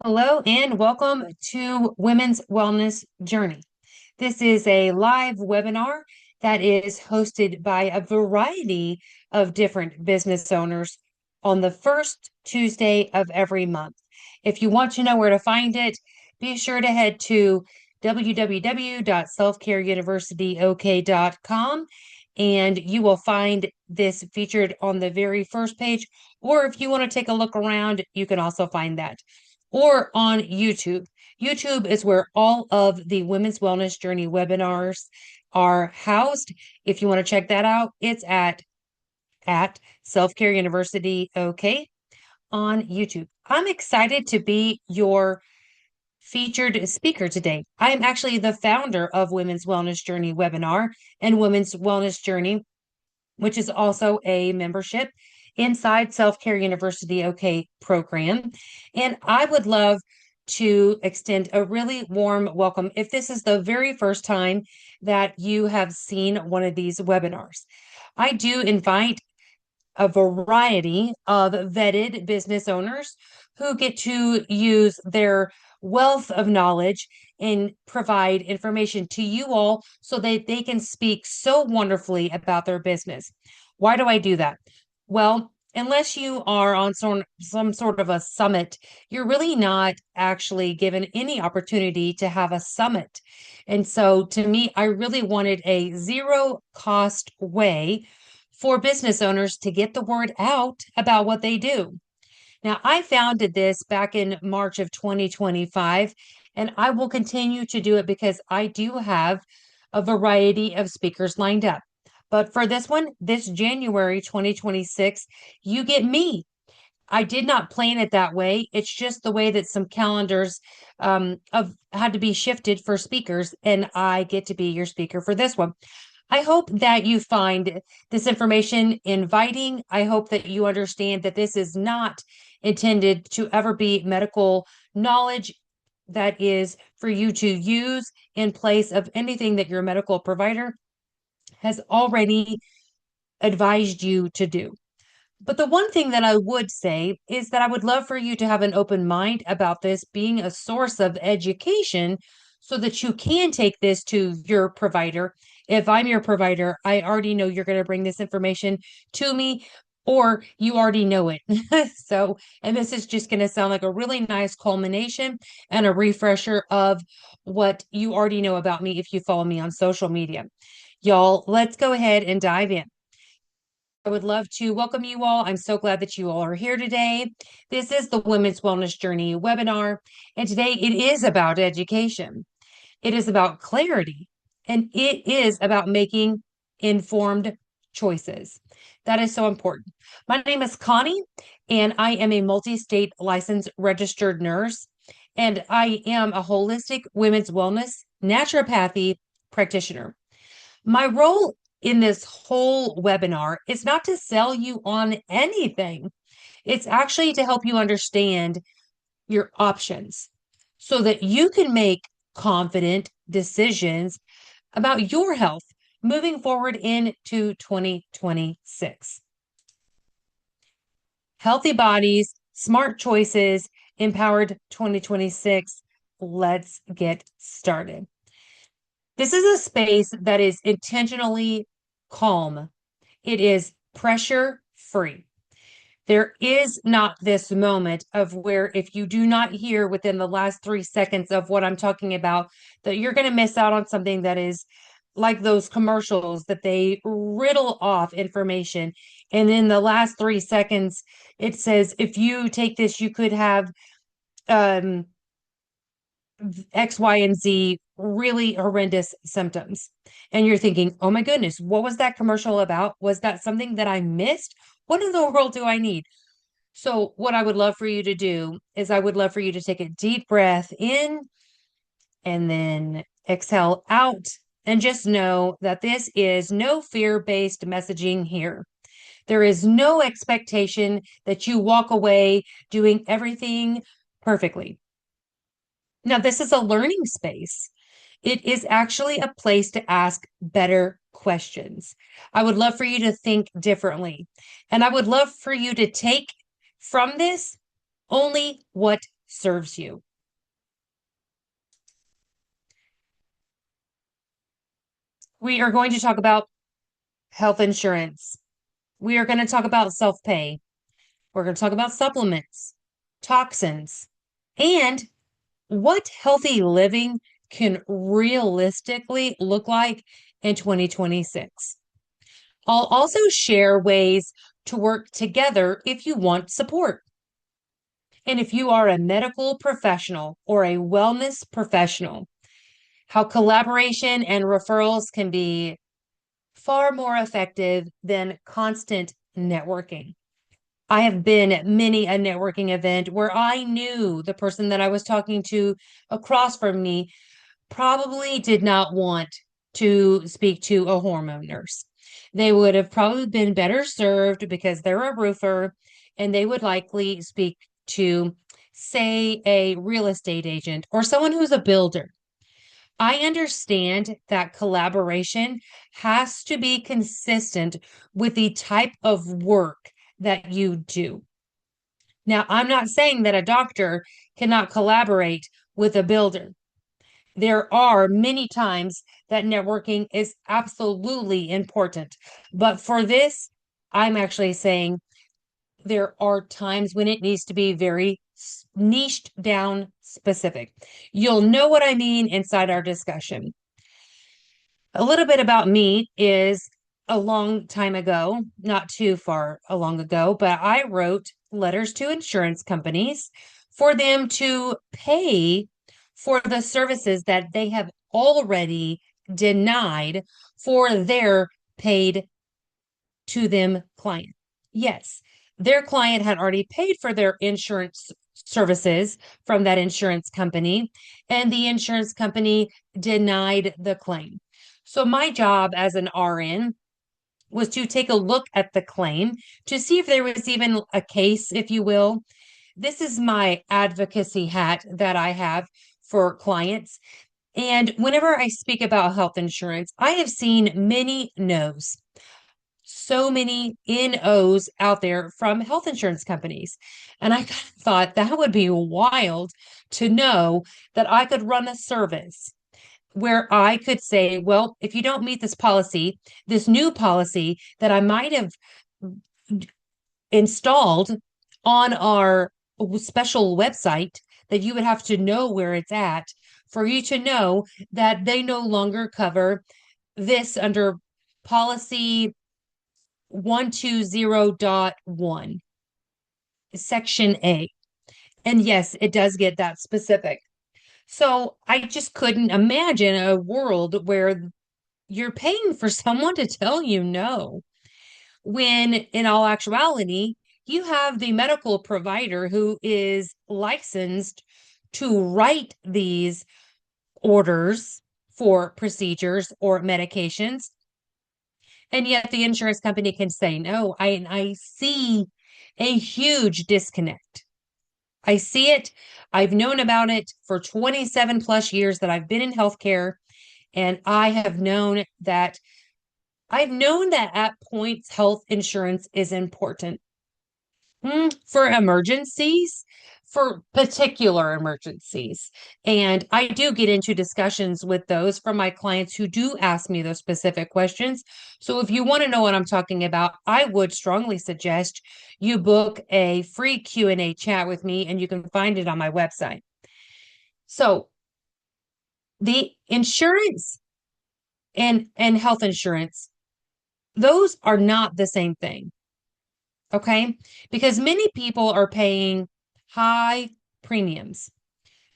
Hello and welcome to Women's Wellness Journey. This is a live webinar that is hosted by a variety of different business owners on the first Tuesday of every month. If you want to know where to find it, be sure to head to www.selfcareuniversityok.com and you will find this featured on the very first page. Or if you want to take a look around, you can also find that or on YouTube. YouTube is where all of the Women's Wellness Journey webinars are housed. If you want to check that out, it's at Self Care University OK on YouTube. I'm excited to be your featured speaker today. I am actually the founder of Women's Wellness Journey webinar and Women's Wellness Journey, which is also a membership inside Self Care University OK program. And I would love to extend a really warm welcome if this is the very first time that you have seen one of these webinars. I do invite a variety of vetted business owners who get to use their wealth of knowledge and provide information to you all so that they can speak so wonderfully about their business. Why do I do that? Well, unless you are on some sort of a summit, you're really not actually given any opportunity to have a summit. And so to me, I really wanted a zero cost way for business owners to get the word out about what they do. Now, I founded this back in March of 2025, and I will continue to do it because I do have a variety of speakers lined up. But for this one, this January 2026, you get me. I did not plan it that way. It's just the way that some calendars of had to be shifted for speakers, and I get to be your speaker for this one. I hope that you find this information inviting. I hope that you understand that this is not intended to ever be medical knowledge that is for you to use in place of anything that your medical provider has already advised you to do. But the one thing that I would say is that I would love for you to have an open mind about this being a source of education so that you can take this to your provider. If I'm your provider, I already know you're going to bring this information to me, or you already know it. So, and this is just going to sound like a really nice culmination and a refresher of what you already know about me if you follow me on social media. Y'all, let's go ahead and dive in. I would love to welcome you all. I'm so glad that you all are here today. This is the Women's Wellness Journey webinar, and today it is about education. It is about clarity, and it is about making informed choices. That is so important. My name is Connie, and I am a multi-state licensed registered nurse, and I am a holistic women's wellness naturopathy practitioner. My role in this whole webinar is not to sell you on anything. It's actually to help you understand your options so that you can make confident decisions about your health moving forward into 2026. Healthy bodies, smart choices, empowered 2026. Let's get started. This is a space that is intentionally calm. It is pressure free. There is not this moment of where if you do not hear within the last 3 seconds of what I'm talking about, that you're going to miss out on something that is like those commercials that they riddle off information. And in the last 3 seconds, it says, if you take this, you could have um, X, Y, and Z really horrendous symptoms. And you're thinking, oh my goodness, what was that commercial about? Was that something that I missed? What in the world do I need? So, what I would love for you to do is, I would love for you to take a deep breath in and then exhale out. And just know that this is no fear-based messaging here. There is no expectation that you walk away doing everything perfectly. Now, this is a learning space. It is actually a place to ask better questions. I would love for you to think differently. And I would love for you to take from this only what serves you. We are going to talk about health insurance. We are going to talk about self-pay. We're going to talk about supplements, toxins, and what healthy living can realistically look like in 2026. I'll also share ways to work together if you want support. And if you are a medical professional or a wellness professional, how collaboration and referrals can be far more effective than constant networking. I have been at many a networking event where I knew the person that I was talking to across from me probably did not want to speak to a hormone nurse. They would have probably been better served because they're a roofer and they would likely speak to, say, a real estate agent or someone who's a builder. I understand that collaboration has to be consistent with the type of work that you do. Now, I'm not saying that a doctor cannot collaborate with a builder. There are many times that networking is absolutely important. But for this, I'm actually saying there are times when it needs to be very niched down specific. You'll know what I mean inside our discussion. A little bit about me is a long time ago, not too far along ago, but I wrote letters to insurance companies for them to pay for the services that they have already denied for their paid to them client. Yes, their client had already paid for their insurance services from that insurance company, and the insurance company denied the claim. So, my job as an RN was to take a look at the claim to see if there was even a case, if you will. This is my advocacy hat that I have for clients. And whenever I speak about health insurance, I have seen many no's, so many NOs out there from health insurance companies. And I thought that would be wild to know that I could run a service where I could say, well, if you don't meet this policy, this new policy that I might have installed on our special website, that you would have to know where it's at for you to know that they no longer cover this under policy 120.1, section A. And yes, it does get that specific. So I just couldn't imagine a world where you're paying for someone to tell you no, when in all actuality, you have the medical provider who is licensed to write these orders for procedures or medications. And yet the insurance company can say no. I see a huge disconnect. I see it. I've known about it for 27 plus years that I've been in healthcare. And I've known that at points health insurance is important. For emergencies, for particular emergencies. And I do get into discussions with those from my clients who do ask me those specific questions. So if you want to know what I'm talking about, I would strongly suggest you book a free Q&A chat with me, and you can find it on my website. So the insurance and health insurance, those are not the same thing. Okay? Because many people are paying high premiums,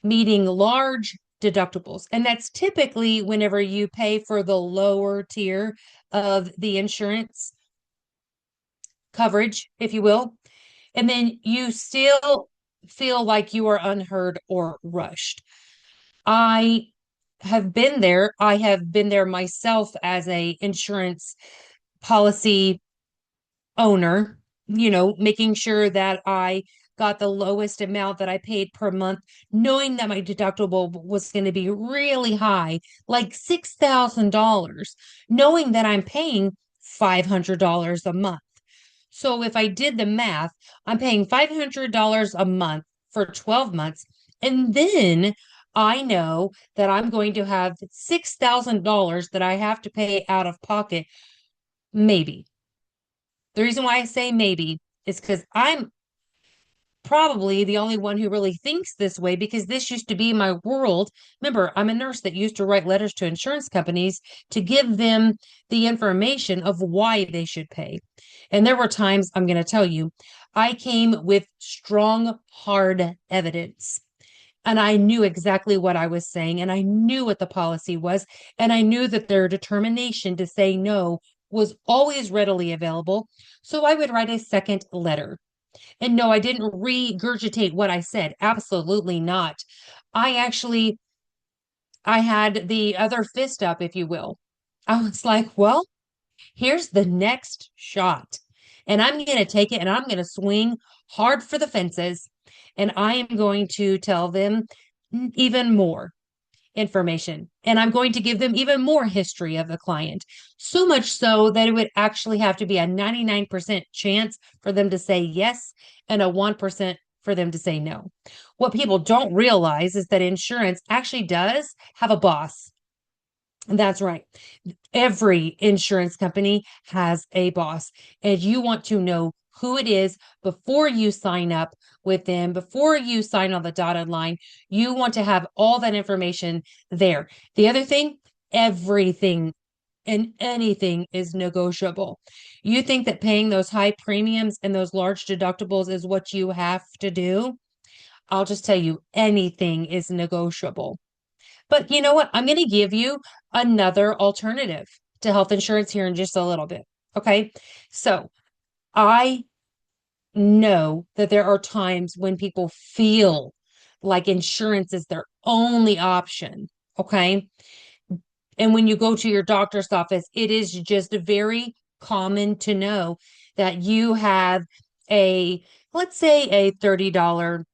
meeting large deductibles. And that's typically whenever you pay for the lower tier of the insurance coverage, if you will. And then you still feel like you are unheard or rushed. I have been there. I have been there myself as a insurance policy owner, making sure that I got the lowest amount that I paid per month, knowing that my deductible was going to be really high, like $6,000, knowing that I'm paying $500 a month. So if I did the math, I'm paying $500 a month for 12 months. And then I know that I'm going to have $6,000 that I have to pay out of pocket. Maybe. The reason why I say maybe is because I'm probably the only one who really thinks this way because this used to be my world. Remember, I'm a nurse that used to write letters to insurance companies to give them the information of why they should pay. And there were times, I'm going to tell you, I came with strong, hard evidence. And I knew exactly what I was saying, and I knew what the policy was, and I knew that their determination to say no was always readily available. So I would write a second letter. And no, I didn't regurgitate what I said. Absolutely not. I actually I had the other fist up, if you will. I was like, well, here's the next shot. And I'm going to take it and I'm going to swing hard for the fences. And I am going to tell them even more information. And I'm going to give them even more history of the client. So much so that it would actually have to be a 99% chance for them to say yes and a 1% for them to say no. What people don't realize is that insurance actually does have a boss. And that's right. Every insurance company has a boss, and you want to know who it is before you sign up with them, before you sign on the dotted line. You want to have all that information there. The other thing, everything and anything is negotiable. You think that paying those high premiums and those large deductibles is what you have to do? I'll just tell you, anything is negotiable. But you know what? I'm going to give you another alternative to health insurance here in just a little bit. Okay. So I know that there are times when people feel like insurance is their only option. Okay. And when you go to your doctor's office, it is just very common to know that you have a, let's say, a $30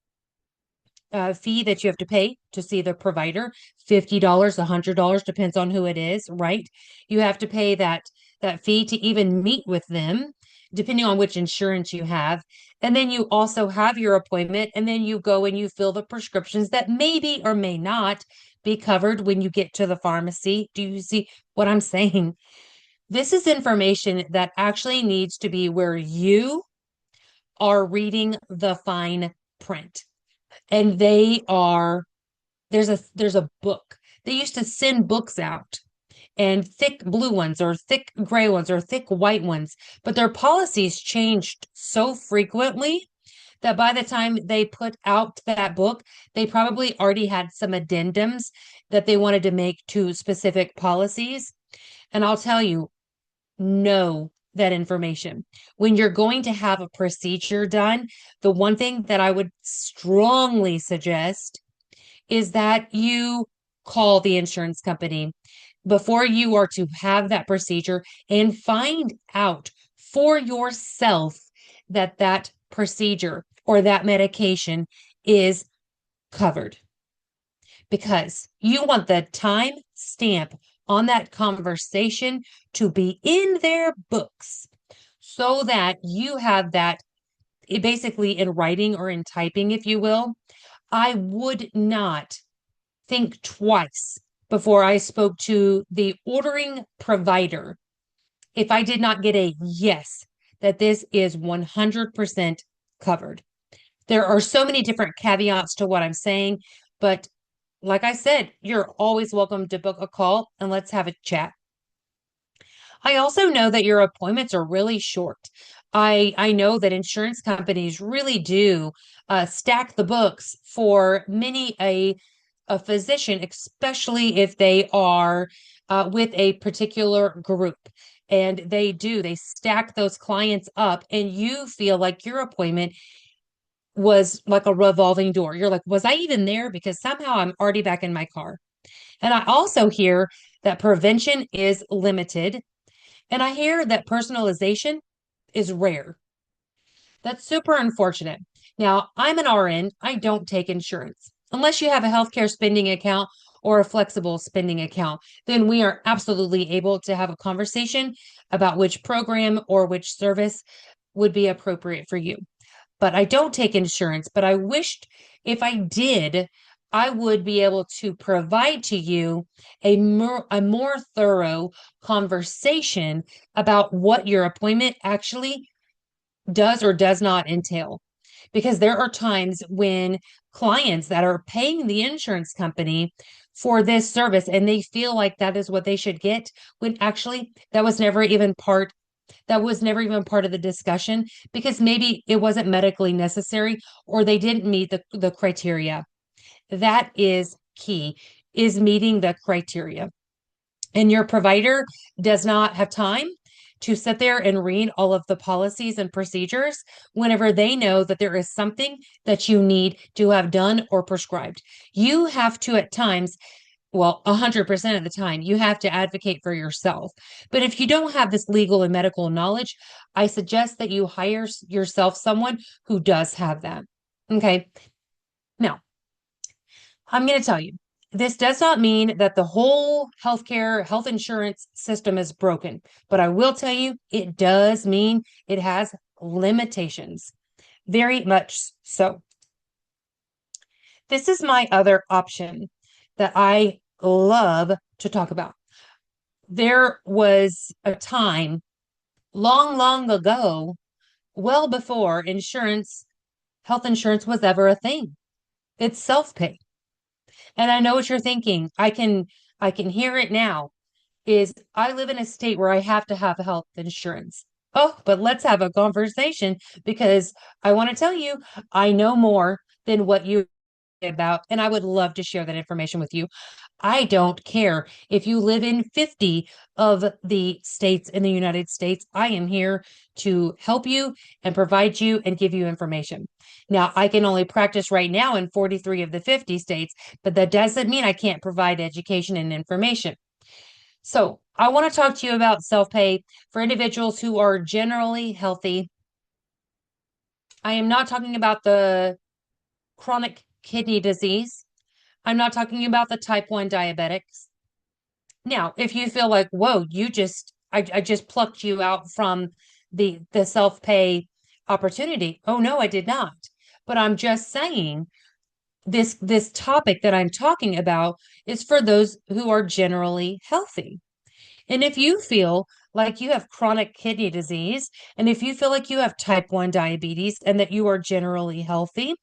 fee that you have to pay to see the provider. $50, $100, depends on who it is, right? You have to pay that fee to even meet with them, depending on which insurance you have. And then you also have your appointment, and then you go and you fill the prescriptions that maybe or may not be covered when you get to the pharmacy. Do you see what I'm saying? This is information that actually needs to be where you are reading the fine print. And there's a book. They used to send books out, and thick blue ones or thick gray ones or thick white ones, but their policies changed so frequently that by the time they put out that book, they probably already had some addendums that they wanted to make to specific policies. And I'll tell you, know that information. When you're going to have a procedure done, the one thing that I would strongly suggest is that you call the insurance company before you are to have that procedure and find out for yourself that that procedure or that medication is covered, because you want the time stamp on that conversation to be in their books so that you have that basically in writing or in typing, if you will. I would not think twice before I spoke to the ordering provider if I did not get a yes that this is 100% covered. There are so many different caveats to what I'm saying, but like I said, you're always welcome to book a call and let's have a chat. I also know that your appointments are really short. I know that insurance companies really do stack the books for many a physician, especially if they are with a particular group. And they stack those clients up, and you feel like your appointment was like a revolving door. You're like, was I even there? Because somehow I'm already back in my car. And I also hear that prevention is limited. And I hear that personalization is rare. That's super unfortunate. Now, I'm an RN. I don't take insurance. Unless you have a healthcare spending account or a flexible spending account, then we are absolutely able to have a conversation about which program or which service would be appropriate for you. but I don't take insurance. But I wished if I did, I would be able to provide to you a more thorough conversation about what your appointment actually does or does not entail. Because there are times when clients that are paying the insurance company for this service and they feel like that is what they should get, when actually that was never even part of the discussion because maybe it wasn't medically necessary or they didn't meet the criteria. That is key, is meeting the criteria. And your provider does not have time to sit there and read all of the policies and procedures whenever they know that there is something that you need to have done or prescribed. You have to, at times, well, 100% of the time, you have to advocate for yourself. But if you don't have this legal and medical knowledge, I suggest that you hire yourself someone who does have that. Okay. Now, I'm going to tell you, this does not mean that the whole health insurance system is broken, but I will tell you, it does mean it has limitations, very much so. This is my other option that I love to talk about. There was a time long, long ago, well before health insurance was ever a thing. It's self-pay. And I know what you're thinking. I can hear it now. Is I live in a state where I have to have health insurance. Oh, but let's have a conversation because I want to tell you, I know more than what you about, and I would love to share that information with you. I don't care if you live in 50 of the states in the United States. I am here to help you and provide you and give you information. Now, I can only practice right now in 43 of the 50 states, but that doesn't mean I can't provide education and information. So, I want to talk to you about self pay for individuals who are generally healthy. I am not talking about the chronic kidney disease. I'm not talking about the type 1 diabetics. Now, if you feel like, whoa, I just plucked you out from the self-pay opportunity. Oh no, I did not. But I'm just saying this topic that I'm talking about is for those who are generally healthy. And if you feel like you have chronic kidney disease, and if you feel like you have type 1 diabetes and that you are generally healthy,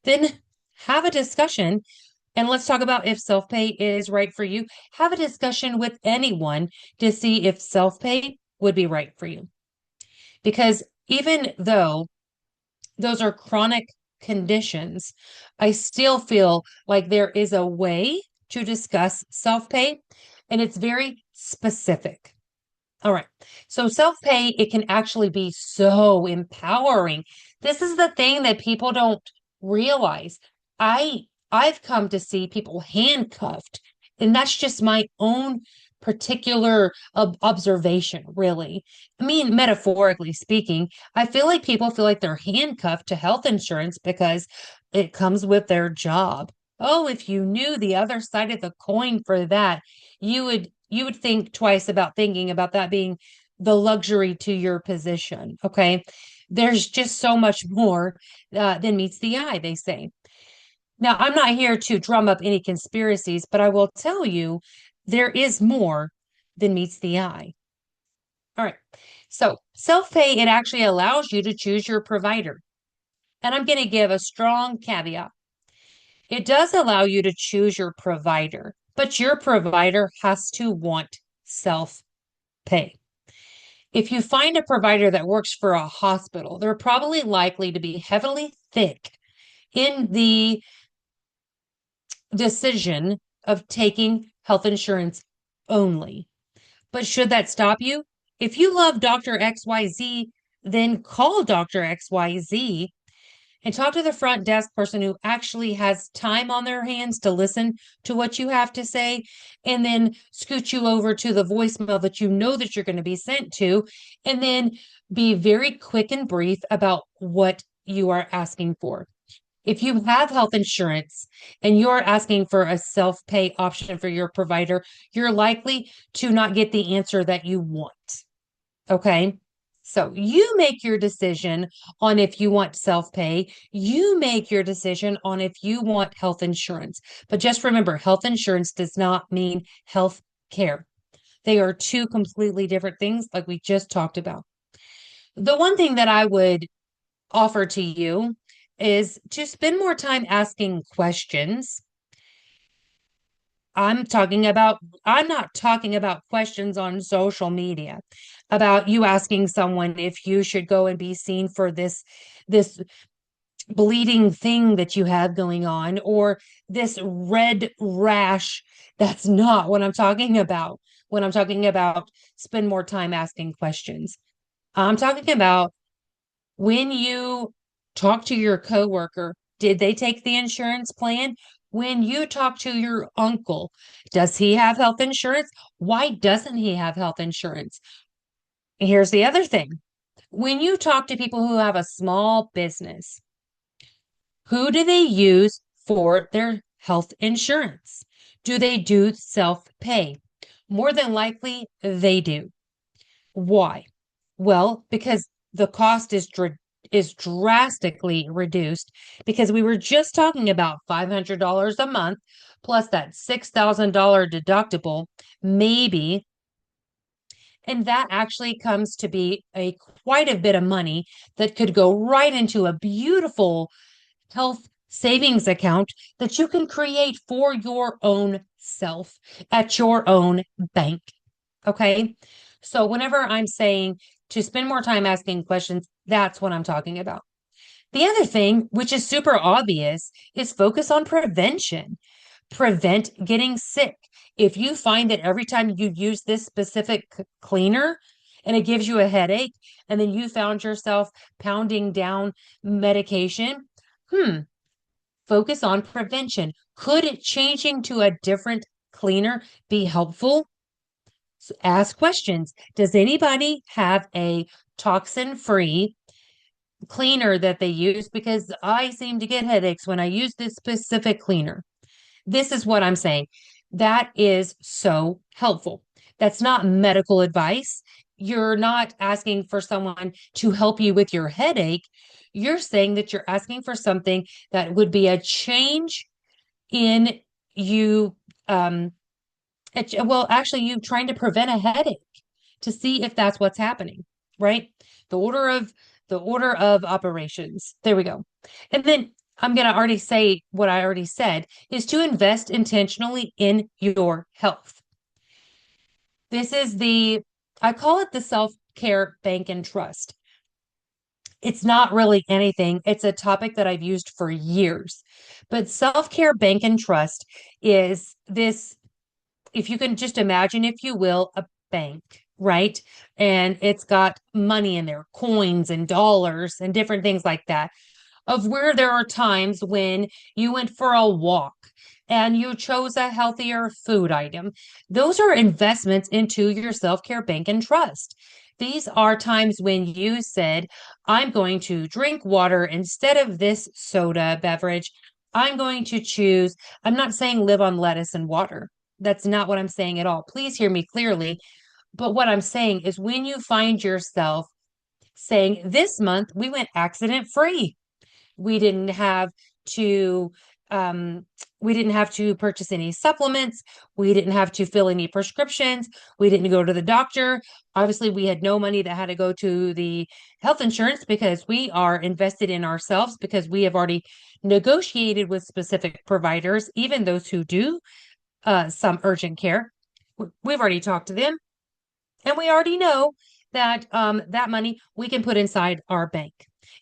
then have a discussion and let's talk about if self pay is right for you. Have a discussion with anyone to see if self pay would be right for you. Because even though those are chronic conditions, I still feel like there is a way to discuss self pay and it's very specific. All right. So self pay, it can actually be so empowering. This is the thing that people don't realize. I I've come to see people handcuffed, and that's just my own particular observation, really. I mean, metaphorically speaking, I feel like people feel like they're handcuffed to health insurance because it comes with their job. Oh, if you knew the other side of the coin for that, you would think twice about thinking about that being the luxury to your position. Okay. There's just so much more than meets the eye, they say. Now, I'm not here to drum up any conspiracies, but I will tell you there is more than meets the eye. All right. So, self pay, it actually allows you to choose your provider. And I'm going to give a strong caveat. It does allow you to choose your provider, but your provider has to want self pay. If you find a provider that works for a hospital, they're probably likely to be heavily thick in the decision of taking health insurance only. But should that stop you? If you love Dr. XYZ, then call Dr. XYZ and talk to the front desk person who actually has time on their hands to listen to what you have to say and then scoot you over to the voicemail that you know that you're going to be sent to and then be very quick and brief about what you are asking for. If you have health insurance and you're asking for a self-pay option for your provider, you're likely to not get the answer that you want. Okay? So you make your decision on if you want self-pay. You make your decision on if you want health insurance. But just remember, health insurance does not mean health care. They are two completely different things, like we just talked about. The one thing that I would offer to you is to spend more time asking questions. I'm not talking about questions on social media about you asking someone if you should go and be seen for this bleeding thing that you have going on or this red rash. That's not what I'm talking about when I'm talking about spend more time asking questions. I'm talking about when you talk to your coworker, did they take the insurance plan? When you talk to your uncle, does he have health insurance? Why doesn't he have health insurance? Here's the other thing. When you talk to people who have a small business, who do they use for their health insurance? Do they do self-pay? More than likely, they do. Why? Well, because the cost is drastically reduced because we were just talking about $500 a month plus that $6,000 deductible, maybe, and that actually comes to be a quite a bit of money that could go right into a beautiful health savings account that you can create for your own self at your own bank. Okay. So whenever I'm saying to spend more time asking questions, that's what I'm talking about. The other thing, which is super obvious, is focus on prevention. Prevent getting sick. If you find that every time you use this specific cleaner and it gives you a headache, and then you found yourself pounding down medication, focus on prevention. Could it changing to a different cleaner be helpful? So ask questions. Does anybody have a toxin-free cleaner that they use? Because I seem to get headaches when I use this specific cleaner. This is what I'm saying. That is so helpful. That's not medical advice. You're not asking for someone to help you with your headache. You're saying that you're asking for something that would be a change in you, well, actually, you trying to prevent a headache to see if that's what's happening, right? The order of the order of operations. There we go. And then I'm going to already say what I already said is to invest intentionally in your health. This is I call it the self-care bank and trust. It's not really anything. It's a topic that I've used for years. But self-care bank and trust is this, if you can just imagine, if you will, a bank, right? And it's got money in there, coins and dollars and different things like that, of where there are times when you went for a walk and you chose a healthier food item. Those are investments into your self-care bank and trust. These are times when you said, I'm going to drink water instead of this soda beverage. I'm going to choose, I'm not saying live on lettuce and water. That's not what I'm saying at all. Please hear me clearly. But what I'm saying is when you find yourself saying, this month we went accident free, we didn't have to um, we didn't have to purchase any supplements. We didn't have to fill any prescriptions. We didn't go to the doctor. Obviously, we had no money that had to go to the health insurance because we are invested in ourselves because we have already negotiated with specific providers, even those who do some urgent care. We've already talked to them and we already know that that money we can put inside our bank.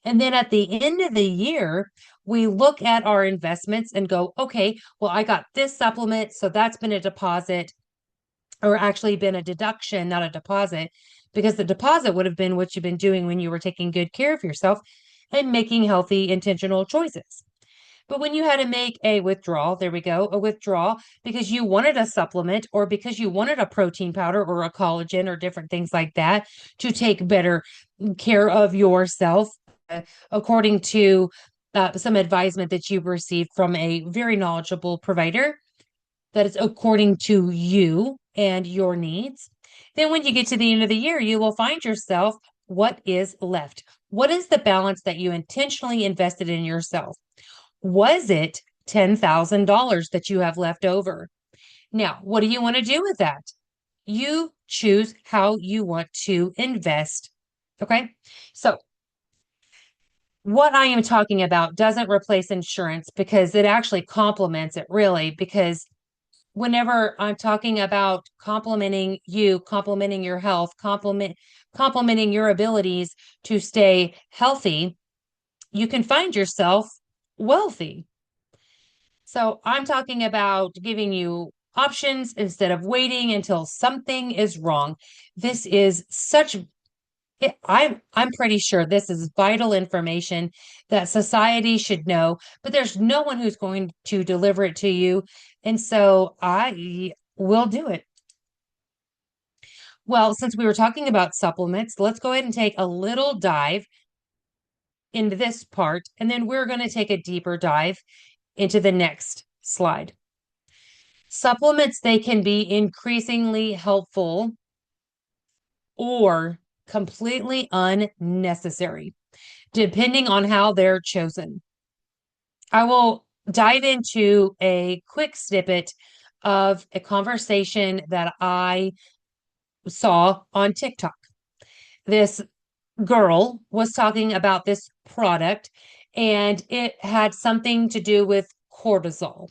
And then at the end of the year, we look at our investments and go, okay, well, I got this supplement. So that's been a deposit or actually been a deduction, not a deposit, because the deposit would have been what you've been doing when you were taking good care of yourself and making healthy, intentional choices. But when you had to make a withdrawal, there we go, a withdrawal because you wanted a supplement or because you wanted a protein powder or a collagen or different things like that to take better care of yourself, according to some advisement that you've received from a very knowledgeable provider that is according to you and your needs. Then when you get to the end of the year, you will find yourself what is left? What is the balance that you intentionally invested in yourself? Was it $10,000 that you have left over? Now, what do you want to do with that? You choose how you want to invest. Okay. So, what I am talking about doesn't replace insurance because it actually complements it, really. Because whenever I'm talking about complimenting you, complimenting your health, complimenting your abilities to stay healthy, you can find yourself wealthy. So I'm talking about giving you options instead of waiting until something is wrong. This is such I'm pretty sure this is vital information that society should know, but there's no one who's going to deliver it to you. And so I will do it. Well, since we were talking about supplements, let's go ahead and take a little dive into this part, and then we're going to take a deeper dive into the next slide. Supplements, they can be increasingly helpful or completely unnecessary, depending on how they're chosen. I will dive into a quick snippet of a conversation that I saw on TikTok. This girl was talking about this product, and it had something to do with cortisol.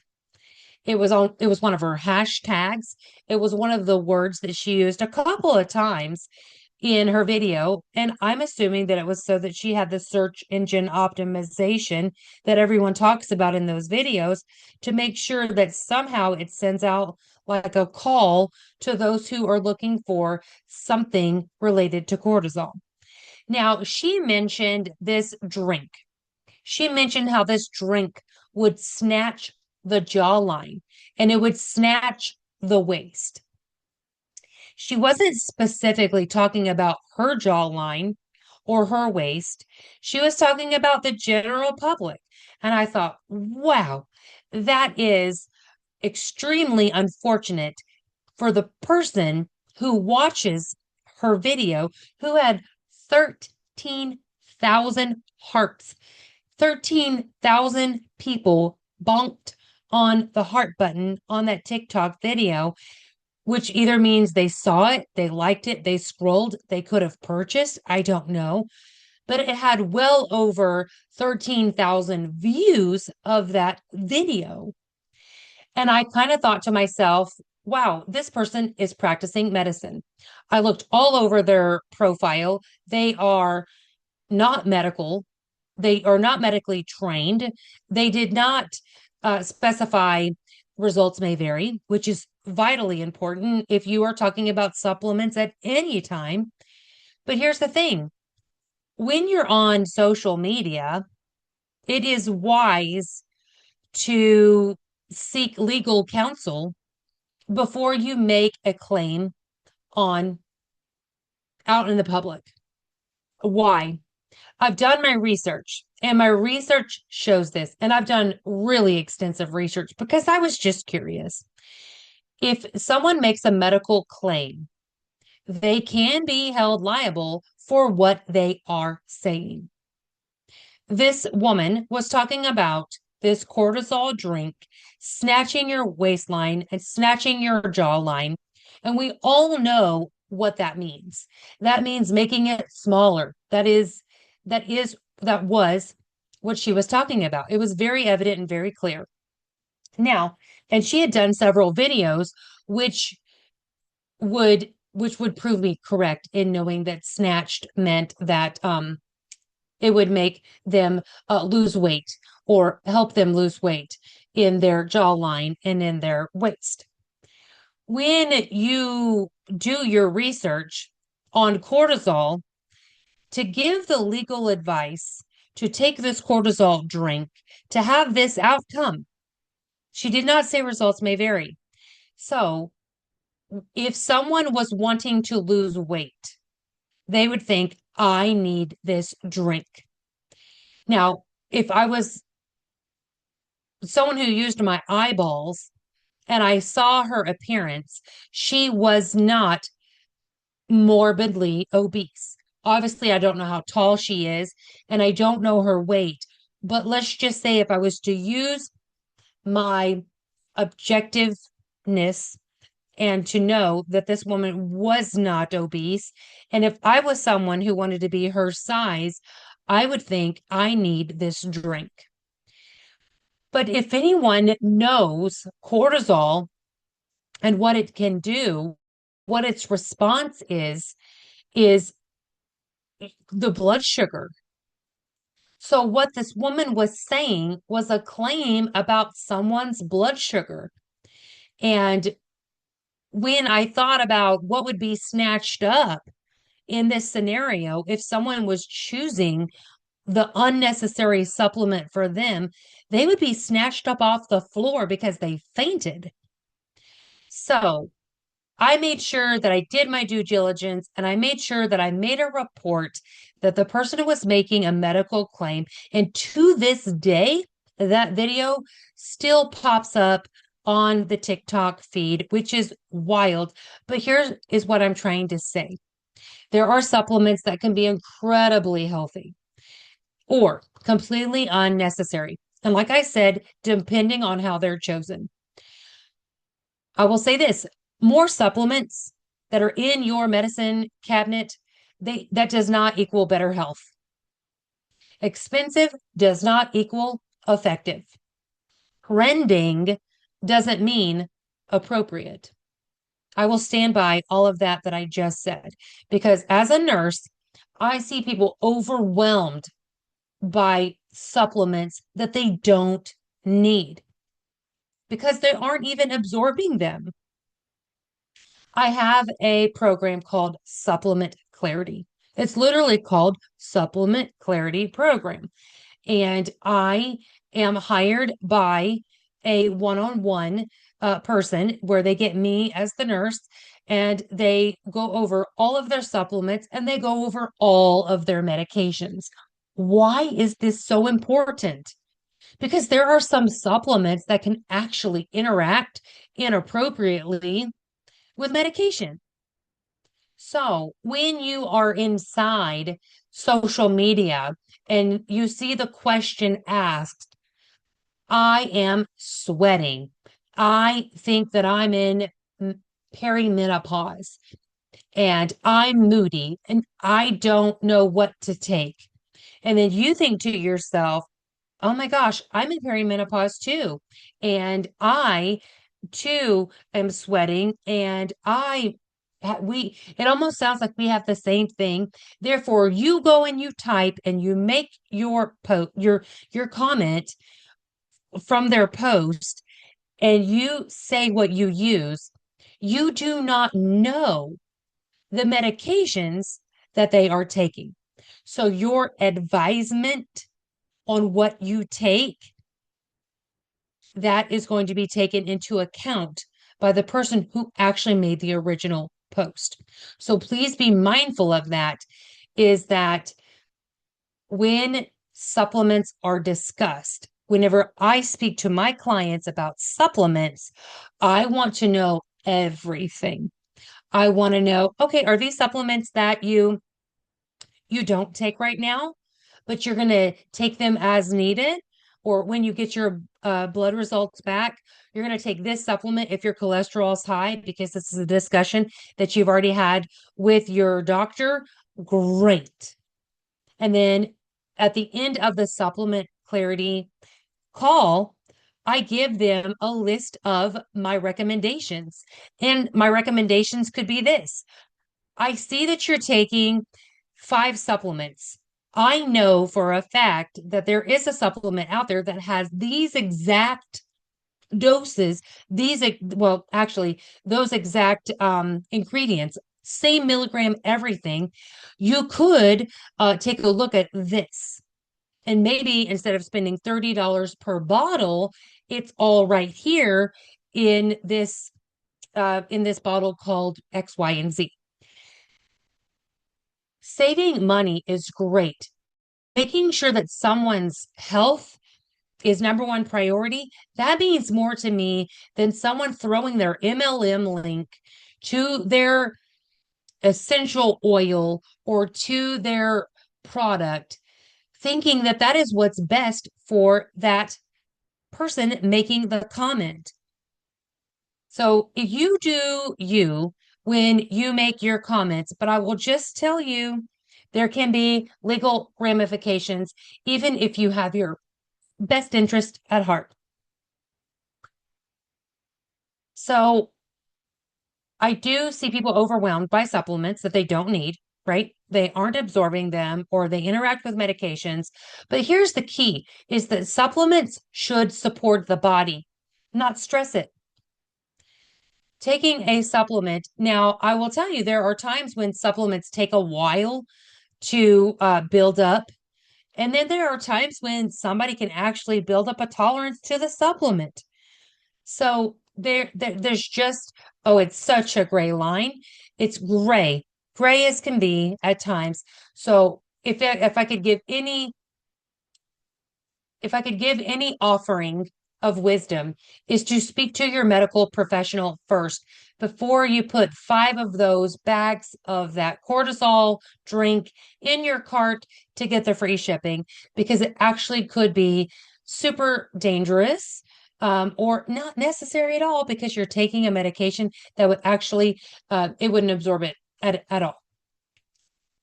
It was one of her hashtags. It was one of the words that she used a couple of times in her video. And I'm assuming that it was so that she had the search engine optimization that everyone talks about in those videos to make sure that somehow it sends out like a call to those who are looking for something related to cortisol. Now, she mentioned this drink. She mentioned how this drink would snatch the jawline and it would snatch the waist. She wasn't specifically talking about her jawline or her waist. She was talking about the general public. And I thought, wow, that is extremely unfortunate for the person who watches her video who had 13,000 hearts. 13,000 people bonked on the heart button on that TikTok video, which either means they saw it, they liked it, they scrolled, they could have purchased. I don't know. But it had well over 13,000 views of that video. And I kind of thought to myself, wow, this person is practicing medicine. I looked all over their profile. They are not medical. They are not medically trained. They did not specify results may vary, which is vitally important if you are talking about supplements at any time. But here's the thing, when you're on social media, it is wise to seek legal counsel before you make a claim on out in the public. Why? I've done my research and my research shows this, and I've done really extensive research because I was just curious. If someone makes a medical claim, they can be held liable for what they are saying. This woman was talking about this cortisol drink snatching your waistline and snatching your jawline. And we all know what that means. That means making it smaller. That was what she was talking about. It was very evident and very clear. Now, and she had done several videos which would prove me correct in knowing that snatched meant that it would make them lose weight or help them lose weight in their jawline and in their waist. When you do your research on cortisol, to give the legal advice to take this cortisol drink to have this outcome, she did not say results may vary. So if someone was wanting to lose weight, they would think, I need this drink. Now, if I was someone who used my eyeballs and I saw her appearance, she was not morbidly obese. Obviously, I don't know how tall she is and I don't know her weight. But let's just say if I was to use my objectiveness and to know that this woman was not obese, and if I was someone who wanted to be her size, I would think I need this drink. But if anyone knows cortisol and what it can do, what its response is the blood sugar. So what this woman was saying was a claim about someone's blood sugar. And when I thought about what would be snatched up in this scenario, if someone was choosing the unnecessary supplement for them, they would be snatched up off the floor because they fainted. So I made sure that I did my due diligence and I made sure that I made a report that the person who was making a medical claim, and to this day, that video still pops up on the TikTok feed, which is wild. But here is what I'm trying to say. There are supplements that can be incredibly healthy or completely unnecessary. And like I said, depending on how they're chosen. I will say this, more supplements that are in your medicine cabinet, that does not equal better health. Expensive does not equal effective. Trending doesn't mean appropriate. I will stand by all of that I just said because as a nurse, I see people overwhelmed by supplements that they don't need because they aren't even absorbing them. I have a program called Supplement Clarity. It's literally called Supplement Clarity Program. And I am hired by a one-on-one person where they get me as the nurse and they go over all of their supplements and they go over all of their medications. Why is this so important? Because there are some supplements that can actually interact inappropriately with medication. So when you are inside social media and you see the question asked, I am sweating. I think that I'm in perimenopause and I'm moody and I don't know what to take. And then you think to yourself, oh my gosh, I'm in perimenopause too. And I too am sweating and it almost sounds like we have the same thing. Therefore, you go and you type and you make your your comment from their post and you say what you use. You do not know the medications that they are taking. So your advisement on what you take, that is going to be taken into account by the person who actually made the original post. So please be mindful of that, is that when supplements are discussed, whenever I speak to my clients about supplements, I want to know everything. I want to know, okay, are these supplements that you don't take right now, but you're going to take them as needed? Or when you get your blood results back, you're going to take this supplement if your cholesterol is high, because this is a discussion that you've already had with your doctor. Great. And then at the end of the supplement clarity call, I give them a list of my recommendations. And my recommendations could be this. I see that you're taking 5 supplements. I know for a fact that there is a supplement out there that has these exact doses, well, actually, those exact ingredients, same milligram, everything. You could take a look at this. And maybe instead of spending $30 per bottle, it's all right here in this bottle called X, Y, and Z. Saving money is great. Making sure that someone's health is number one priority, that means more to me than someone throwing their MLM link to their essential oil or to their product, thinking that that is what's best for that person making the comment. So you do you when you make your comments, but I will just tell you there can be legal ramifications, even if you have your best interest at heart. So I do see people overwhelmed by supplements that they don't need, right? They aren't absorbing them or they interact with medications. But here's the key is that supplements should support the body, not stress it. Taking a supplement, now I will tell you, there are times when supplements take a while to build up. And then there are times when somebody can actually build up a tolerance to the supplement. So there's just, oh, it's such a gray line. It's gray as can be at times. So if I could give any if I could give any offering of wisdom is to speak to your medical professional first before you put 5 of those bags of that cortisol drink in your cart to get the free shipping, because it actually could be super dangerous. Or not necessary at all because you're taking a medication that would actually, it wouldn't absorb it at all.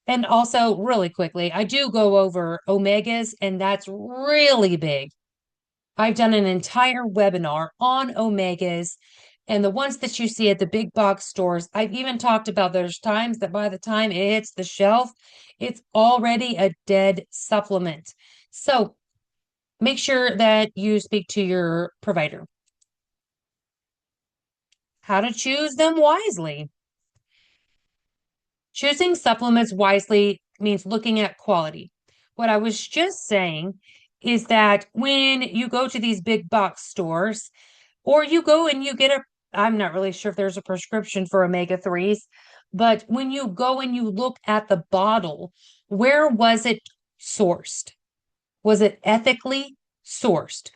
And also, really quickly, I do go over omegas, and that's really big. I've done an entire webinar on omegas and the ones that you see at the big box stores. I've even talked about there's times that by the time it hits the shelf, it's already a dead supplement. So make sure that you speak to your provider. How to choose them wisely. Choosing supplements wisely means looking at quality. What I was just saying is that when you go to these big box stores, or you go and you get a, I'm not really sure if there's a prescription for omega-3s, but when you go and you look at the bottle, where was it sourced? Was it ethically sourced?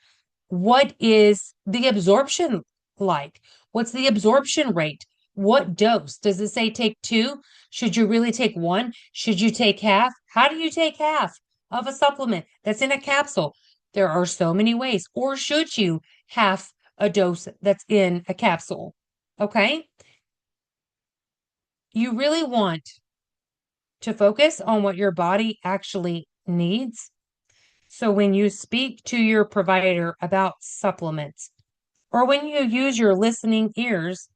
What is the absorption like? What's the absorption rate? What dose? Does it say take two? Should you really take one? Should you take half? How do you take half of a supplement that's in a capsule? There are so many ways. Or should you half a dose that's in a capsule? Okay. You really want to focus on what your body actually needs. So when you speak to your provider about supplements, or when you use your listening ears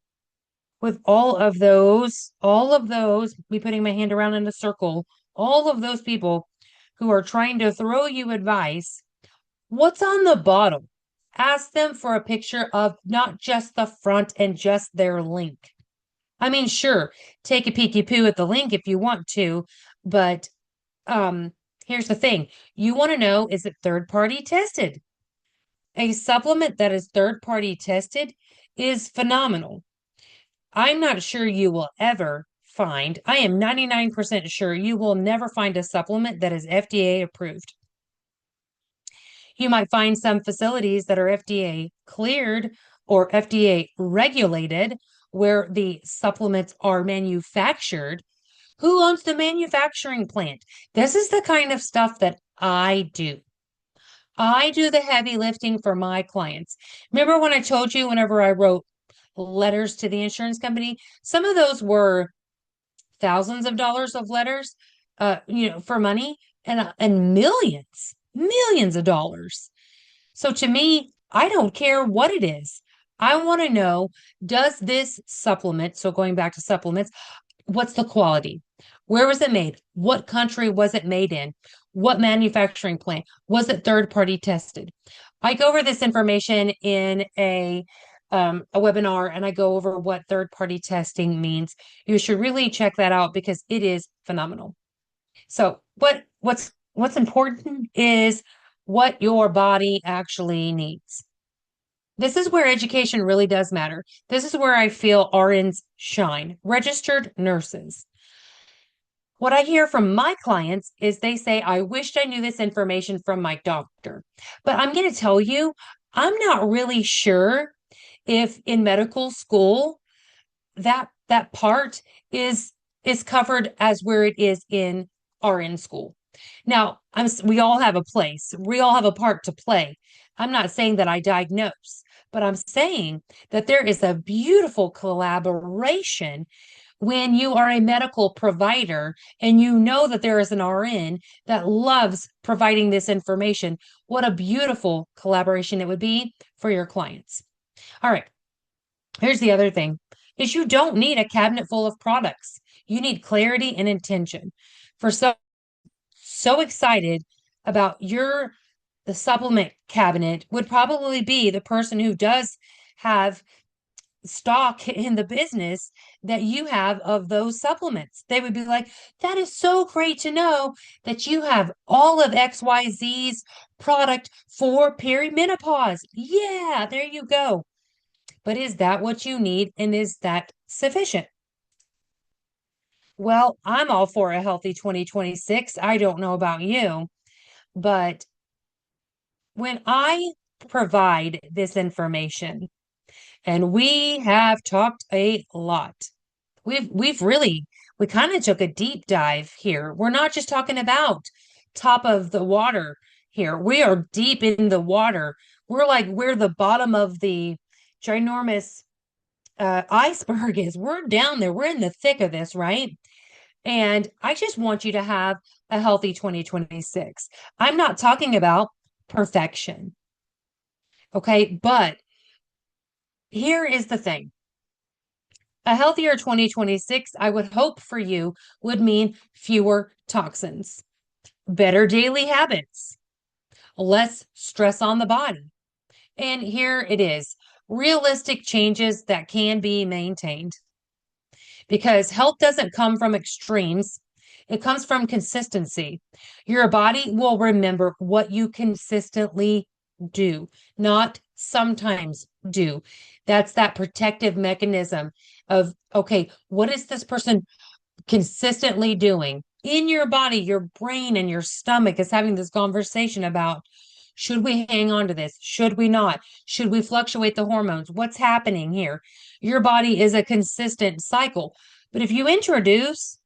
with all of those, me putting my hand around in a circle, all of those people who are trying to throw you advice, what's on the bottle? Ask them for a picture of not just the front and just their link. I mean, sure, take a peeky poo at the link if you want to, but here's the thing. You want to know, is it third party tested? A supplement that is third party tested is phenomenal. I'm not sure you will ever find, I am 99% sure you will never find a supplement that is FDA approved. You might find some facilities that are FDA cleared or FDA regulated where the supplements are manufactured. Who owns the manufacturing plant? This is the kind of stuff that I do. I do the heavy lifting for my clients. Remember when I told you whenever I wrote letters to the insurance company, some of those were thousands of dollars of letters, for money, and millions of dollars. So to me, I don't care what it is. I want to know, does this supplement, so going back to supplements, what's the quality? Where was it made? What country was it made in? What manufacturing plant? Was it third party tested? I go over this information in a webinar, and I go over what third party testing means. You should really check that out because it is phenomenal. So what's important is what your body actually needs. This is where education really does matter. This is where I feel RNs shine, registered nurses. What I hear from my clients is they say, I wished I knew this information from my doctor. But I'm going to tell you, I'm not really sure if in medical school that part is is covered as where it is in RN school. Now, we all have a place. We all have a part to play. I'm not saying that I diagnose, but I'm saying that there is a beautiful collaboration when you are a medical provider and you know that there is an RN that loves providing this information. What a beautiful collaboration it would be for your clients. All right. Here's the other thing is you don't need a cabinet full of products. You need clarity and intention. For so excited about the supplement cabinet would probably be the person who does have stock in the business that you have of those supplements. They would be like, that is so great to know that you have all of XYZ's product for perimenopause. Yeah, there you go. But is that what you need? And is that sufficient? Well, I'm all for a healthy 2026. I don't know about you, but when I provide this information, and we have talked a lot. We kind of took a deep dive here. We're not just talking about top of the water here. We are deep in the water. We're like where the bottom of the ginormous iceberg is. We're down there. We're in the thick of this, right? And I just want you to have a healthy 2026. I'm not talking about perfection. Okay, but here is the thing. A healthier 2026, I would hope for you, would mean fewer toxins, better daily habits, less stress on the body. And here it is, realistic changes that can be maintained. Because health doesn't come from extremes, it comes from consistency. Your body will remember what you consistently do, not sometimes do. That's that protective mechanism of, okay, what is this person consistently doing? In your body, your brain and your stomach is having this conversation about, should we hang on to this? Should we not? Should we fluctuate the hormones? What's happening here? Your body is a consistent cycle. But if you introduce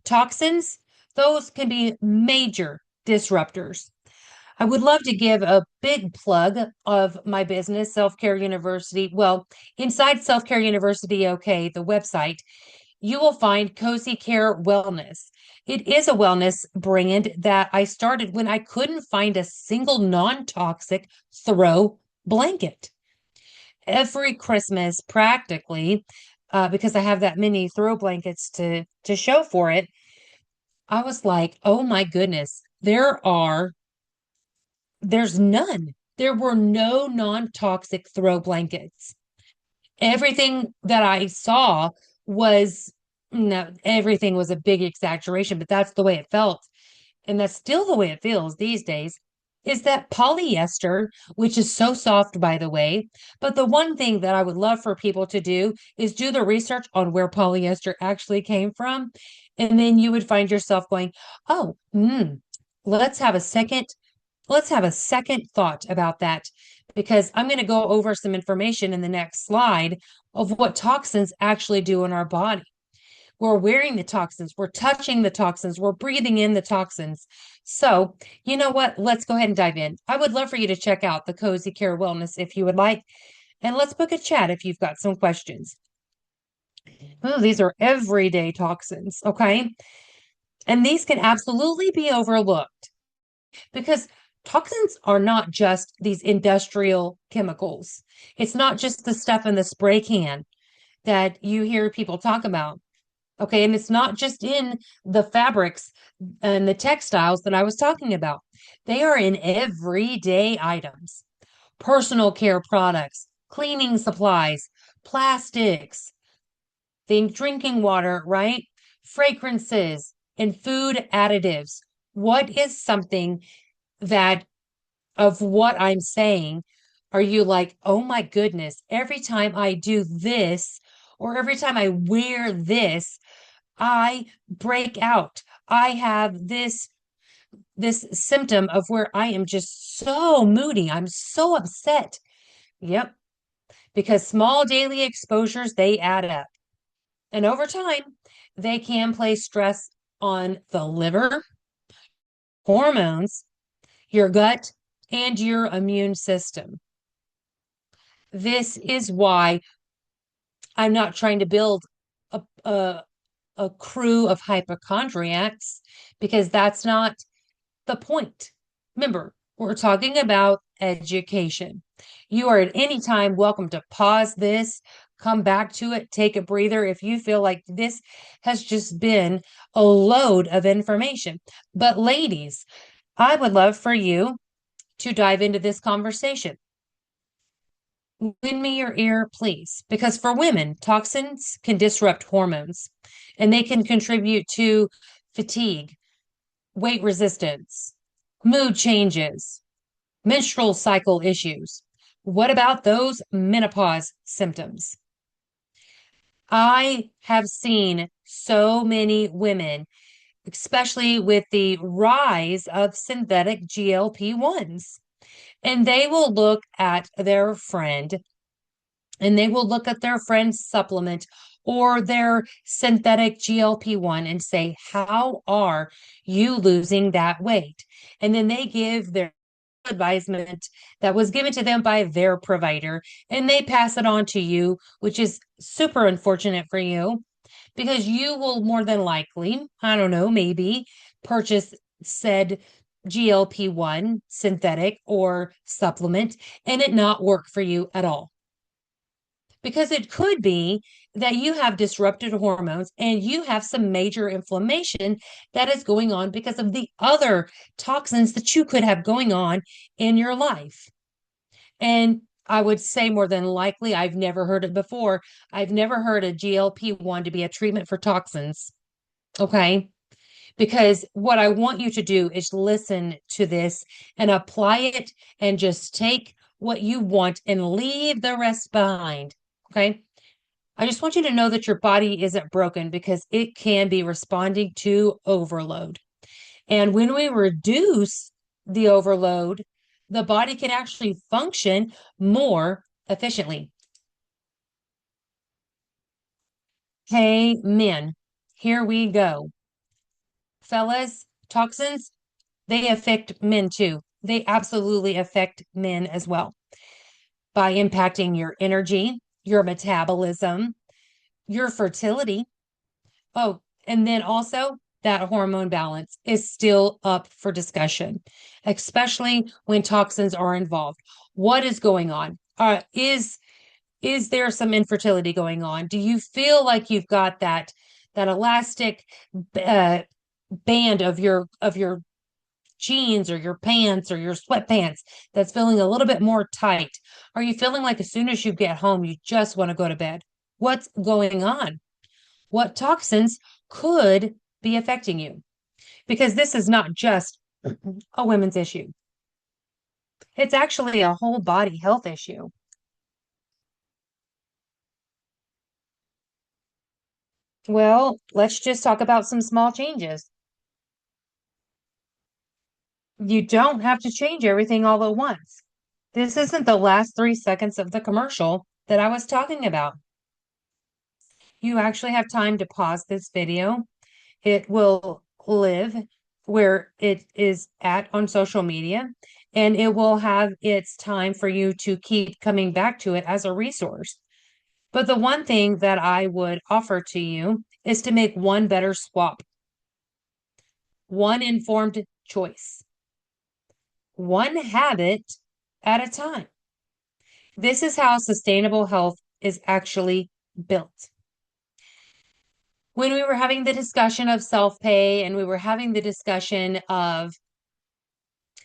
toxins, those can be major disruptors. I would love to give a big plug of my business, Self Care University. Well, inside Self Care University, okay, the website, you will find Cozy Care Wellness. It is a wellness brand that I started when I couldn't find a single non-toxic throw blanket. Every Christmas, practically, because I have that many throw blankets to show for it, I was like, oh my goodness, there's none. There were no non-toxic throw blankets. Everything that I saw was no, everything was a big exaggeration, but that's the way it felt. And that's still the way it feels these days. Is that polyester, which is so soft, by the way. But the one thing that I would love for people to do is do the research on where polyester actually came from. And then you would find yourself going, oh, let's have a second let's have a second thought about that because I'm going to go over some information in the next slide of what toxins actually do in our body. We're wearing the toxins, we're touching the toxins, we're breathing in the toxins. So, you know what? Let's go ahead and dive in. I would love for you to check out the Cozy Care Wellness if you would like. And let's book a chat if you've got some questions. Oh, these are everyday toxins, okay? And these can absolutely be overlooked because toxins are not just these industrial chemicals. It's not just the stuff in the spray can that you hear people talk about. Okay. And it's not just in the fabrics and the textiles that I was talking about. They are in everyday items, personal care products, cleaning supplies, plastics, think drinking water, right? Fragrances and food additives. What is something that of what I'm saying, are you like, oh my goodness, every time I do this, or every time I wear this, I break out. I have this symptom of where I am just so moody. I'm so upset. Yep. Because small daily exposures, they add up. And over time, they can place stress on the liver, hormones, your gut, and your immune system. This is why I'm not trying to build a crew of hypochondriacs, because that's not the point. Remember, we're talking about education. You are at any time welcome to pause this, come back to it, take a breather if you feel like this has just been a load of information. But, ladies, I would love for you to dive into this conversation. Lend me your ear, please, because for women, toxins can disrupt hormones and they can contribute to fatigue, weight resistance, mood changes, menstrual cycle issues. What about those menopause symptoms? I have seen so many women, especially with the rise of synthetic GLP-1s, and they will look at their friend and they will look at their friend's supplement or their synthetic GLP-1 and say, how are you losing that weight? And then they give their advisement that was given to them by their provider and they pass it on to you, which is super unfortunate for you because you will more than likely, I don't know, maybe purchase said GLP-1 synthetic or supplement and it not work for you at all. Because it could be that you have disrupted hormones and you have some major inflammation that is going on because of the other toxins that you could have going on in your life. And I would say more than likely, I've never heard it before. I've never heard a GLP-1 to be a treatment for toxins. Okay. Because what I want you to do is listen to this and apply it and just take what you want and leave the rest behind. Okay. I just want you to know that your body isn't broken because it can be responding to overload. And when we reduce the overload, the body can actually function more efficiently. Hey, men, here we go. Fellas, toxins, they affect men too. They absolutely affect men as well by impacting your energy, your metabolism, your fertility. Oh, and then also that hormone balance is still up for discussion, especially when toxins are involved. What is going on? Is there some infertility going on? Do you feel like you've got that elastic uh, band of your jeans or your pants or your sweatpants that's feeling a little bit more tight? Are you feeling like as soon as you get home, you just want to go to bed? What's going on? What toxins could be affecting you? Because this is not just a women's issue, it's actually a whole body health issue. Well, let's just talk about some small changes. You don't have to change everything all at once. This isn't the last 3 seconds of the commercial that I was talking about. You actually have time to pause this video. It will live where it is at on social media, and it will have its time for you to keep coming back to it as a resource. But the one thing that I would offer to you is to make one better swap, one informed choice, one habit at a time. This is how sustainable health is actually built. When we were having the discussion of self-pay and we were having the discussion of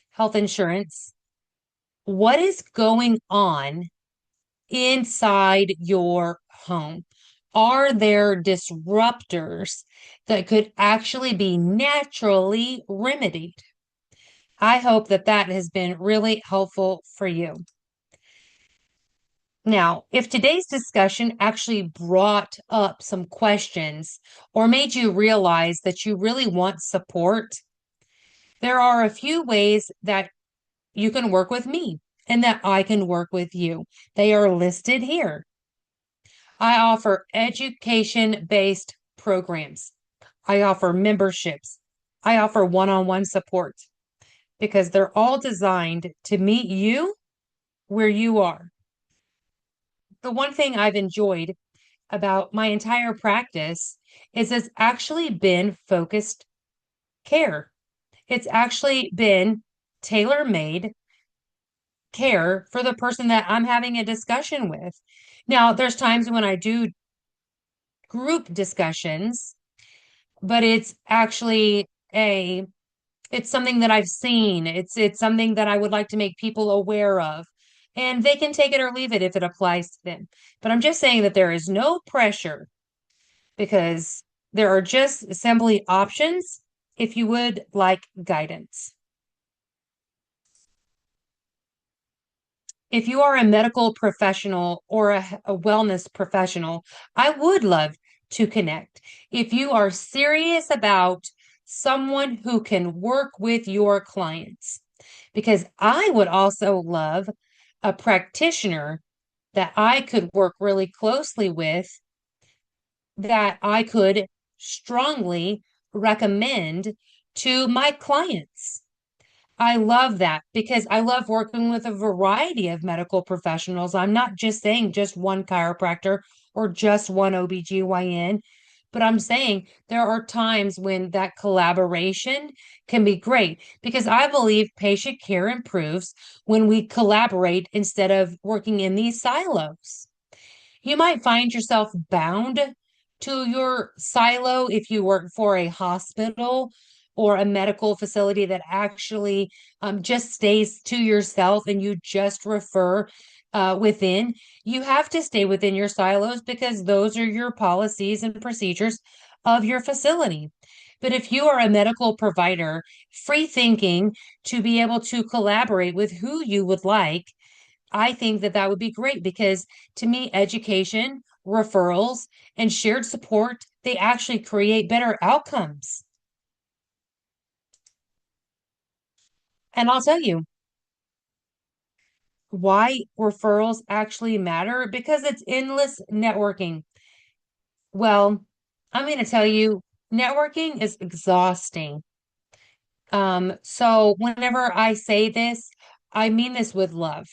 health insurance, what is going on inside your home? Are there disruptors that could actually be naturally remedied? I hope that that has been really helpful for you. Now, if today's discussion actually brought up some questions or made you realize that you really want support, there are a few ways that you can work with me and that I can work with you. They are listed here. I offer education-based programs. I offer memberships. I offer one-on-one support because they're all designed to meet you where you are. The one thing I've enjoyed about my entire practice is it's actually been focused care. It's actually been tailor-made care for the person that I'm having a discussion with. Now, there's times when I do group discussions, but it's actually a it's something that I've seen. It's something that I would like to make people aware of. And they can take it or leave it if it applies to them. But I'm just saying that there is no pressure because there are just simply options if you would like guidance. If you are a medical professional or a wellness professional, I would love to connect. If you are serious about someone who can work with your clients, because I would also love a practitioner that I could work really closely with, that I could strongly recommend to my clients. I love that because I love working with a variety of medical professionals. I'm not just saying just one chiropractor or just one OBGYN, but I'm saying there are times when that collaboration can be great because I believe patient care improves when we collaborate instead of working in these silos. You might find yourself bound to your silo if you work for a hospital or a medical facility that actually just stays to yourself and you just refer within. You have to stay within your silos because those are your policies and procedures of your facility. But if you are a medical provider, free thinking to be able to collaborate with who you would like, I think that that would be great because to me, education, referrals, and shared support, they actually create better outcomes. And I'll tell you why referrals actually matter because it's endless networking. Well, I'm going to tell you, networking is exhausting. So whenever I say this, I mean this with love.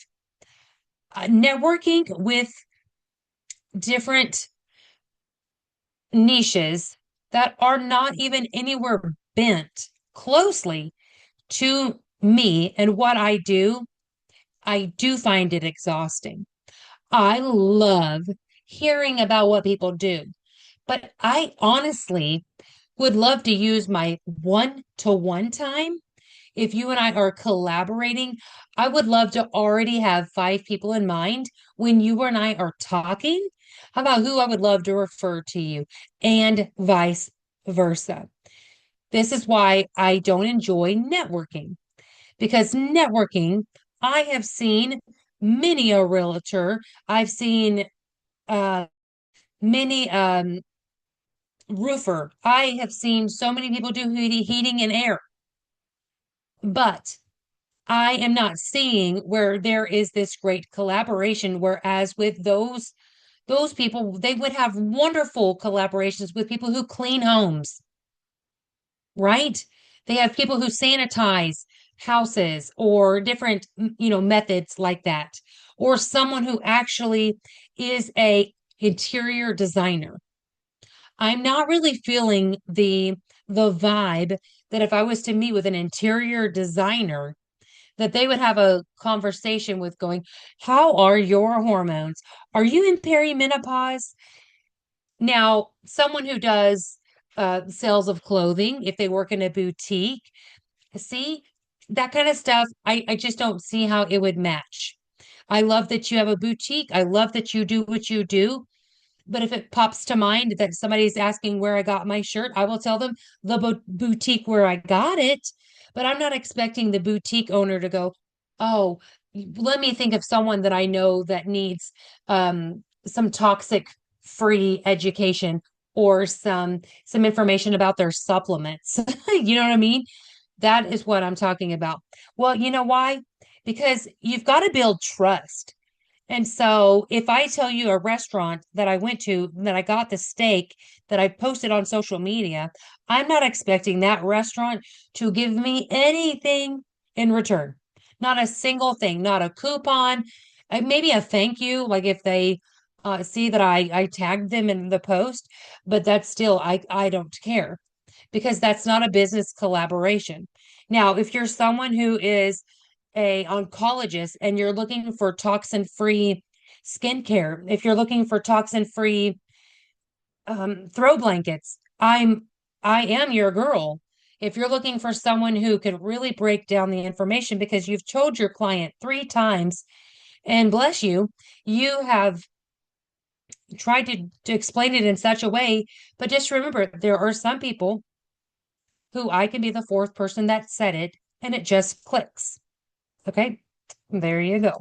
Networking with different niches that are not even anywhere bent closely to me and what I do find it exhausting. I love hearing about what people do, but I honestly would love to use my one-to-one time. If you and I are collaborating, I would love to already have five people in mind when you and I are talking about who I would love to refer to you and vice versa. This is why I don't enjoy networking because networking, I have seen many a realtor, I've seen uh, many roofer, I have seen so many people do heating and air, but I am not seeing where there is this great collaboration. Whereas with those people, they would have wonderful collaborations with people who clean homes, right? They have people who sanitize houses or different, methods like that, or someone who actually is a interior designer. I'm not really feeling the vibe that if I was to meet with an interior designer, that they would have a conversation with going, how are your hormones? Are you in perimenopause? Now, someone who does sales of clothing, if they work in a boutique, see that kind of stuff, I just don't see how it would match. I love that you have a boutique. I love that you do what you do. But if it pops to mind that somebody's asking where I got my shirt, I will tell them the boutique where I got it. But I'm not expecting the boutique owner to go, oh, let me think of someone that I know that needs some toxic free education or some information about their supplements. You know what I mean? That is what I'm talking about. Well, you know why? Because you've got to build trust. And so if I tell you a restaurant that I went to, that I got the steak that I posted on social media, I'm not expecting that restaurant to give me anything in return. Not a single thing, not a coupon, maybe a thank you, like if they see that I tagged them in the post, but that's still I don't care because that's not a business collaboration. Now, if you're someone who is a oncologist and you're looking for toxin-free skincare, if you're looking for toxin-free throw blankets, I am your girl. If you're looking for someone who can really break down the information because you've told your client 3 times, and bless you, you have tried to explain it in such a way, but just remember there are some people who I can be the fourth person that said it and it just clicks. Okay, there you go.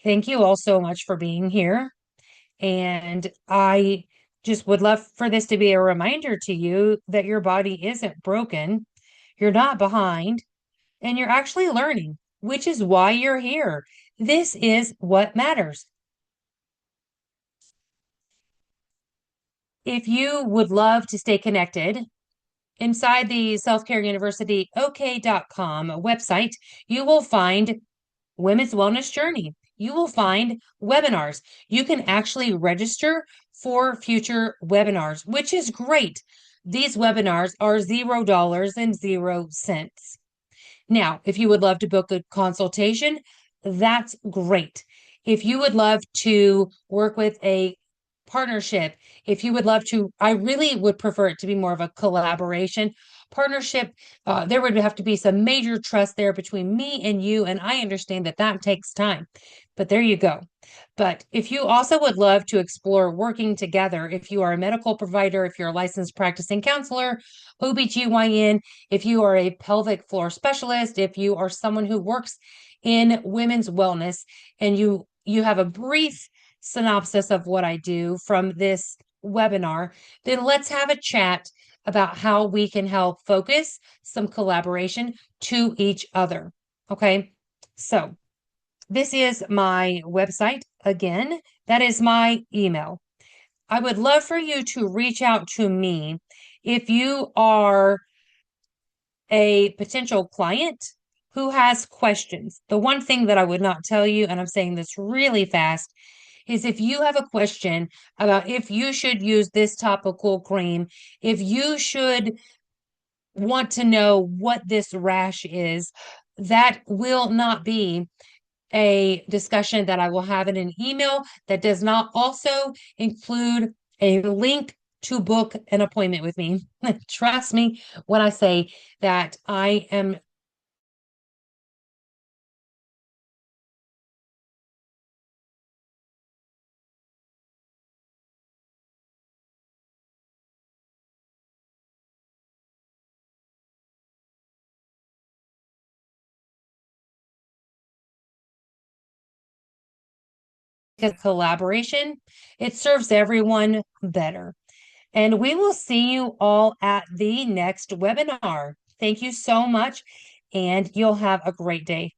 Thank you all so much for being here. And I just would love for this to be a reminder to you that your body isn't broken, you're not behind, and you're actually learning, which is why you're here. This is what matters. If you would love to stay connected, inside the Self Care University OK.com website, you will find Women's Wellness Journey. You will find webinars. You can actually register for future webinars, which is great. These webinars are $0 and 0 cents. Now, if you would love to book a consultation, that's great. If you would love to work with a partnership, if you would love to, I really would prefer it to be more of a collaboration partnership. There would have to be some major trust there between me and you, and I understand that that takes time. But there you go. But if you also would love to explore working together, if you are a medical provider, if you're a licensed practicing counselor, OBGYN, if you are a pelvic floor specialist, if you are someone who works in women's wellness, and you have a brief synopsis of what I do from this webinar, then let's have a chat about how we can help focus some collaboration to each other. Okay. So this is my website. Again, that is my email. I would love for you to reach out to me if you are a potential client who has questions. The one thing that I would not tell you, and I'm saying this really fast, is if you have a question about if you should use this topical cream, if you should want to know what this rash is, that will not be a discussion that I will have in an email that does not also include a link to book an appointment with me. Trust me when I say that I am a collaboration. It serves everyone better. And we will see you all at the next webinar. Thank you so much, and you'll have a great day.